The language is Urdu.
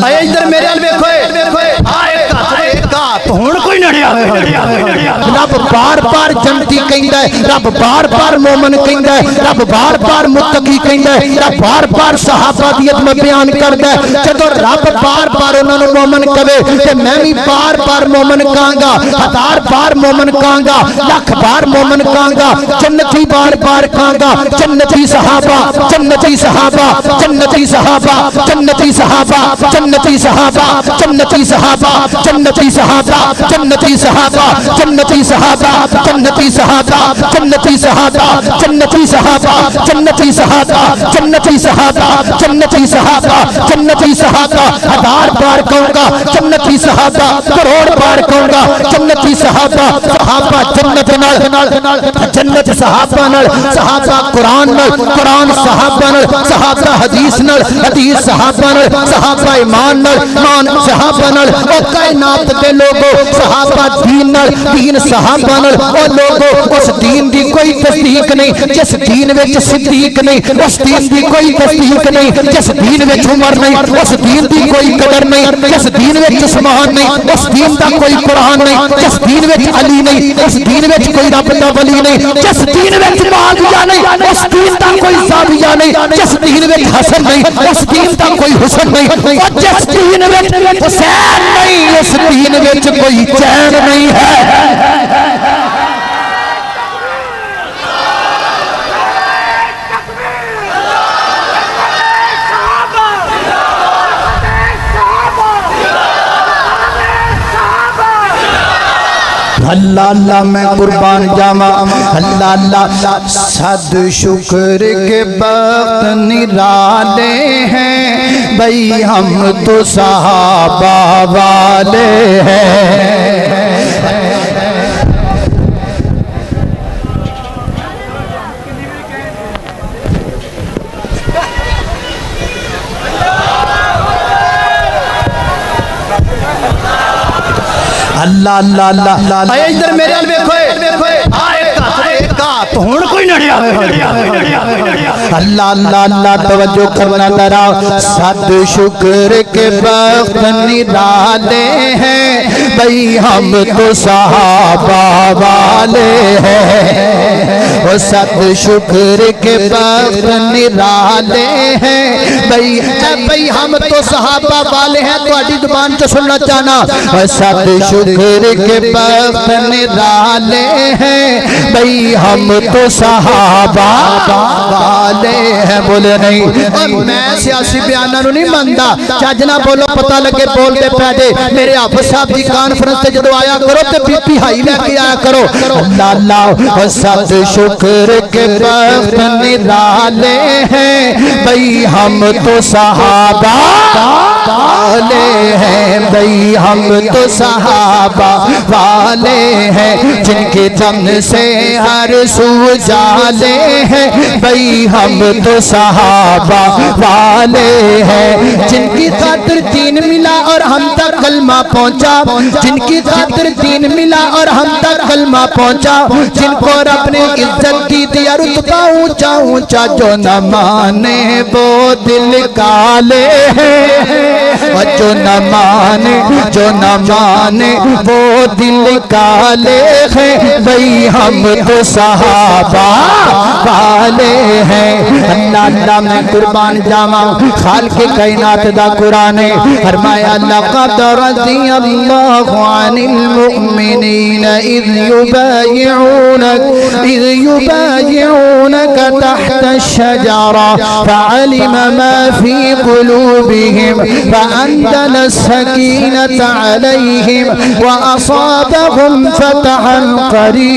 اے ادھر میرے ال ویکھو ہن کوئی نڑیا رب بار بار جنتی کہندا ہے، رب بار بار مومن کہندا ہے، رب بار بار متقی کہندا ہے، رب بار بار صحابہ دی عظمت بیان کردا ہے۔ جدوں رب بار بار انہاں نوں مومن کہے تے میں بھی بار بار مومن کہاں گا، ہزار بار مومن کہاں گا، لاکھ بار مومن کہاں گا، جنتی بار بار کہاں گا، جنتی صحابہ جنتی صحابہ جنتی صحابہ جنتی صحابہ جنتی صحابہ جنتی صحابہ جنتی صحابہ جنتی صحابہ جنتی صحابہ جنتی صحابہ جنتی صحابہ جنتی صحابہ جنتی صحابہ جنتی صحابہ جنتی صحابہ جنتی صحابہ ہزار بار کہوں گا جنتی صحابہ، کروڑ بار کہوں گا جنتی صحابہ، صحابہ جنت نال جنت صحابہ نال، صحابہ قرآن نال، قرآن صحابہ نال، صحابہ حدیث نال، حدیث صحابہ نال، صحابہ ایمان نال، ایمان صحابہ نال، او کائنات دے لوگو صحابہ دین نال، دین صحابہ نال، او لوگو اس دین دی کوئی تصدیق نہیں جس دین وچ صدیق نہیں، اس دین دی کوئی تصدیق نہیں جس دین وچ عمر نہیں، اس دین دی کوئی قدر نہیں جس دین وچ عثمان نہیں، اس دین دا کوئی قرآن نہیں جس دین وچ علی نہیں، اس دین وچ کوئی رب دا ولی نہیں، جس دین وچ معاویہ نہیں، اس دین دا کوئی زاویہ نہیں، جس دین وچ حسن نہیں، اس دین دا کوئی حسن نہیں، اور جس دین وچ حسین نہیں، اس دین وچ کوئی چین نہیں ہے۔ اللہ اللہ میں قربان جاما، اللہ اللہ صد شکر کے وقت نرالے ہیں، بھئی ہم تو صحابہ والے ہیں۔ اللہ اللہ اللہ اے ادھر میرے ال ویکھو ہن کوئی نڑیا اللہ اللہ اللہ توجہ کرنا ذرا، صد شکر کے وقت نرالے ہیں، بھئی ہم تو صحابہ والے ہیں، وہ صد شکر کے وقت نرالے ہیں، بھئی ہم تو صحابہ والے ہیں۔ تہاڈی زبان چ سننا چاہنا، صد شکر کے وقت نرالے ہیں، بھئی ہم تو صحابہ والے ہیں۔ بولے نہیں، میں سیاسی بیانہ نو نہیں ماندا، چاجنا بولو پتہ لگے بول دے پہ دے۔ میرے حافظ صاحب دی کانفرنس تے جدو آیا کرو تے پی پی ہائی لے کے آیا کرو۔ اللہ اللہ صد شکر کے وقت نرالے ہیں، بھئی ہم تو صحابہ والے ہیں، بھئی ہم تو صحابہ والے ہیں، جن کے دم سے ہر سو جالے ہیں، بھئی ہم تو صحابہ والے ہیں، جن کی خاطر دین ملا اور ہم تک کلمہ پہنچا، جن کی خاطر دین ملا اور ہم تک کلمہ پہنچا، جن کو رب نے عزت دی دیا رتبہ اونچا اونچا، جو نہ مانے وہ دل کالے ہیں، اور جو نہ مانے وہ دل کالے ہیں، بھئی ہم تو صحابہ والے ہیں۔ اللہ اللہ میں قربان جاما، خالق کائنات دا قرآن فرمایا، لقد رضی اللہ عن المؤمنین اذ یبایعونک تحت الشجرہ فعلم ما فی قلوبهم فأنزل السکینة علیہم وأصابهم فتحا قریبا۔